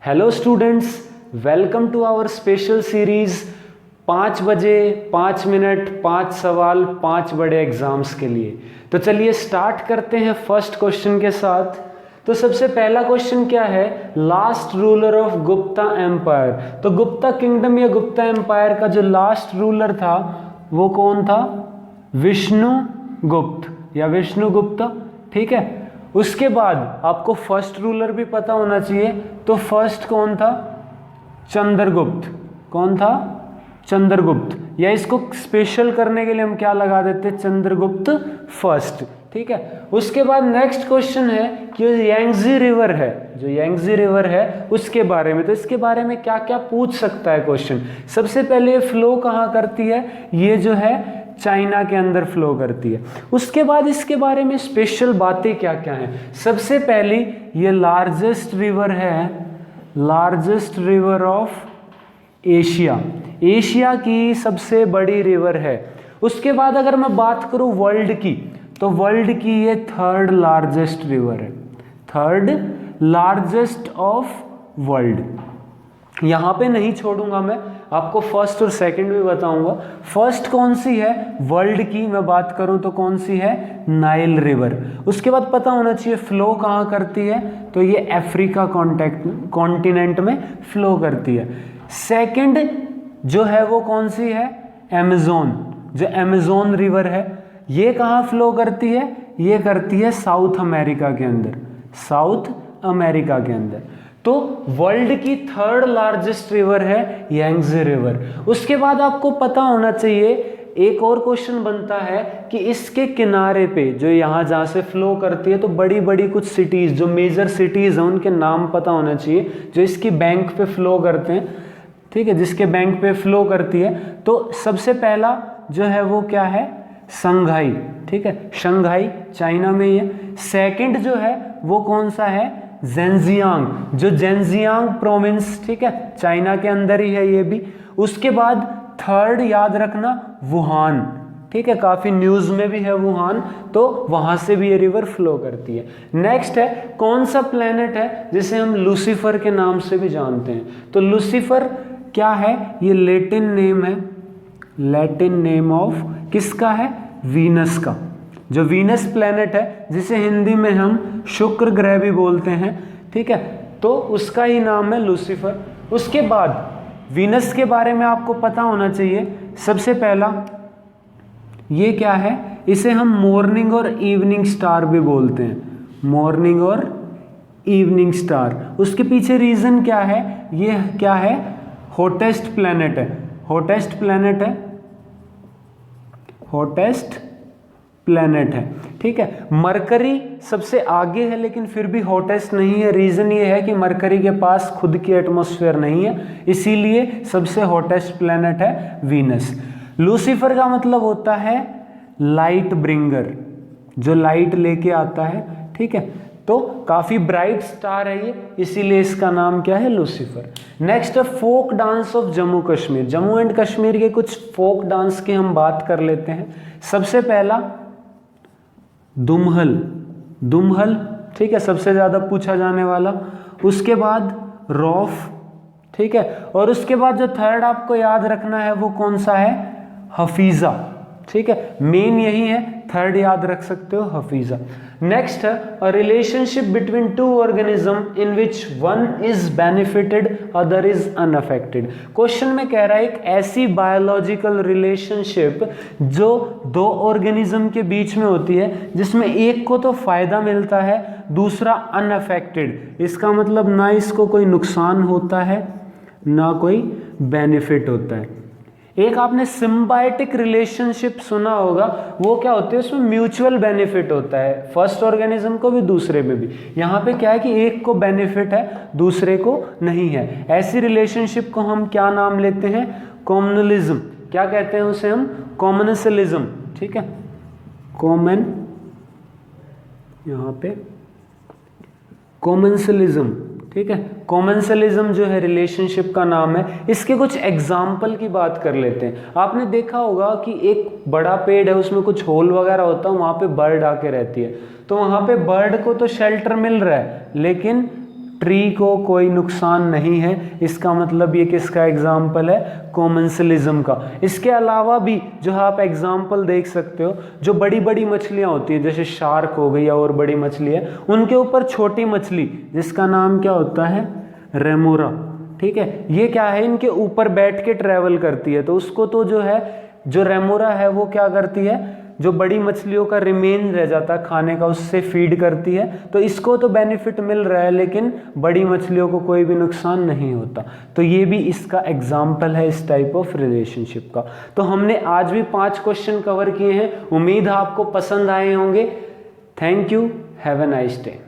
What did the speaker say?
Hello students, welcome to our special series 5 बजे 5 minute 5 सवाल 5 बड़े एग्जाम्स के लिए। तो चलिए स्टार्ट करते हैं फर्स्ट क्वेश्चन के साथ। तो सबसे पहला क्वेश्चन क्या है? Last ruler of Gupta empire. तो गुप्ता किंगडम या गुप्ता एम्पायर का जो लास्ट रूलर था वो कौन था? विष्णुगुप्त या विष्णुगुप्त। ठीक है, उसके बाद आपको फर्स्ट रूलर भी पता होना चाहिए। तो फर्स्ट कौन था? चंद्रगुप्त। कौन था? चंद्रगुप्त। या इसको स्पेशल करने के लिए हम क्या लगा देते? चंद्रगुप्त फर्स्ट। ठीक है, उसके बाद नेक्स्ट क्वेश्चन है कि यांगजी रिवर है, जो यांगजी रिवर है उसके बारे में। तो इसके बारे में क्या क्या पूछ सकता है क्वेश्चन? सबसे पहले ये फ्लो कहाँ करती है? ये जो है चाइना के अंदर फ्लो करती है। उसके बाद इसके बारे में स्पेशल बातें क्या क्या हैं? सबसे पहली, ये लार्जेस्ट रिवर है, largest river of Asia, Asia की सबसे बड़ी रिवर है। उसके बाद अगर मैं बात करूं वर्ल्ड की, तो वर्ल्ड की ये थर्ड लार्जेस्ट रिवर है, थर्ड लार्जेस्ट ऑफ वर्ल्ड। यहाँ पे नहीं छोड़ूंगा मैं, आपको फर्स्ट और सेकंड भी बताऊंगा। फर्स्ट कौन सी है वर्ल्ड की मैं बात करूं तो कौन सी है? Nile river. उसके बाद पता होना चाहिए फ्लो कहाँ करती है, तो ये अफ्रीका कॉन्टिनेंट में फ्लो करती है। सेकंड जो है वो कौन सी है? अमेज़न। जो अमेज़न रिवर है ये कहाँ फ्लो करती है? ये करती है साउथ अमेरिका के अंदर, साउथ अमेरिका के अंदर। तो वर्ल्ड की थर्ड लार्जेस्ट रिवर है यांगजी रिवर। उसके बाद आपको पता होना चाहिए, एक और क्वेश्चन बनता है कि इसके किनारे पे जो यहाँ जहाँ से फ्लो करती है, तो बड़ी बड़ी कुछ सिटीज़ जो मेजर सिटीज़ हैं उनके नाम पता होना चाहिए जो इसकी बैंक पे फ्लो करते हैं। ठीक है, जिसके बैंक पे फ्लो करती है। तो सबसे पहला जो है वो क्या है? शंघाई। ठीक है, शंघाई चाइना में ही है। सेकंड जो है वो कौन सा है? ज़ेनजियांग, जो ज़ेनजियांग प्रोविंस, ठीक है, चाइना के अंदर ही है ये भी। उसके बाद थर्ड याद रखना वुहान। ठीक है, काफ़ी न्यूज़ में भी है वुहान, तो वहाँ से भी ये रिवर फ्लो करती है। नेक्स्ट है कौन सा प्लेनेट है जिसे हम लूसीफर के नाम से भी जानते हैं? तो लूसीफर क्या है? ये लैटिन नेम है, लैटिन नेम ऑफ किसका है? वीनस का। जो वीनस प्लेनेट है जिसे हिंदी में हम शुक्र ग्रह भी बोलते हैं, ठीक है, तो उसका ही नाम है लूसीफर। उसके बाद वीनस के बारे में आपको पता होना चाहिए। सबसे पहला ये क्या है? इसे हम मॉर्निंग और इवनिंग स्टार भी बोलते हैं, मॉर्निंग और इवनिंग स्टार। उसके पीछे रीजन क्या है? ये क्या है? हॉटेस्ट प्लेनेट है, हॉटेस्ट प्लेनेट है, हॉटेस्ट प्लेनेट है। ठीक है, मरकरी सबसे आगे है लेकिन फिर भी हॉटेस्ट नहीं है। रीजन ये है कि मरकरी के पास खुद की एटमॉस्फेयर नहीं है, इसीलिए सबसे हॉटेस्ट प्लेनेट है वीनस। लूसीफर का मतलब होता है लाइट ब्रिंगर, जो लाइट लेके आता है। ठीक है, तो काफी ब्राइट स्टार है ये, इसीलिए इसका नाम क्या है? लूसीफर। नेक्स्ट है folk dance of Jammu Kashmir. Jammu and Kashmir के कुछ फोक डांस की हम बात कर लेते हैं। सबसे पहला दुमहल, दुमहल, ठीक है, सबसे ज्यादा पूछा जाने वाला। उसके बाद रौफ, ठीक है, और उसके बाद जो थर्ड आपको याद रखना है वो कौन सा है? हफीजा। ठीक है, मेन यही है, थर्ड याद रख सकते हो, हफीजा। नेक्स्ट है a relationship between two organism in which one is benefited other is unaffected. Question में कह रहा है एक ऐसी बायोलॉजिकल रिलेशनशिप जो दो ऑर्गेनिज्म के बीच में होती है जिसमें एक को तो फायदा मिलता है, दूसरा अनअफेक्टेड। इसका मतलब ना इसको कोई नुकसान होता है ना कोई बेनिफिट होता है। एक आपने सिम्बायोटिक रिलेशनशिप सुना होगा, वो क्या होती है? उसमें म्यूचुअल बेनिफिट होता है, फर्स्ट ऑर्गेनिज्म को भी दूसरे में भी। यहाँ पे क्या है कि एक को बेनिफिट है दूसरे को नहीं है। ऐसी रिलेशनशिप को हम क्या नाम लेते हैं? कॉमनलिज्म। क्या कहते हैं उसे हम? कॉमनसलिज्म। ठीक है, कॉमन, यहाँ पे कॉमनसलिज्म। ठीक है, कॉमनसलिज्म जो है रिलेशनशिप का नाम है। इसके कुछ एग्जाम्पल की बात कर लेते हैं। आपने देखा होगा कि एक बड़ा पेड़ है, उसमें कुछ होल वगैरह होता है, वहाँ पे बर्ड आके रहती है, तो वहाँ पे बर्ड को तो शेल्टर मिल रहा है, लेकिन ट्री को कोई नुकसान नहीं है, इसका मतलब ये किसका एग्जाम्पल है, कोमेंसलिज्म का। इसके अलावा भी जो आप एग्जाम्पल देख सकते हो, जो बड़ी बड़ी मछलियाँ होती हैं जैसे शार्क हो गई और बड़ी मछली है, उनके ऊपर छोटी मछली जिसका नाम क्या होता है, रेमोरा, ठीक है, ये क्या है, इनके ऊपर बैठ के ट्रेवल करती है। तो उसको तो जो है, जो रेमोरा है वो क्या करती है, जो बड़ी मछलियों का रिमेन रह जाता है खाने का उससे फीड करती है। तो इसको तो बेनिफिट मिल रहा है लेकिन बड़ी मछलियों को कोई भी नुकसान नहीं होता। तो ये भी इसका एग्जाम्पल है इस टाइप ऑफ रिलेशनशिप का। तो हमने आज भी 5 क्वेश्चन कवर किए हैं, उम्मीद है आपको पसंद आए होंगे। Thank you, have a nice day.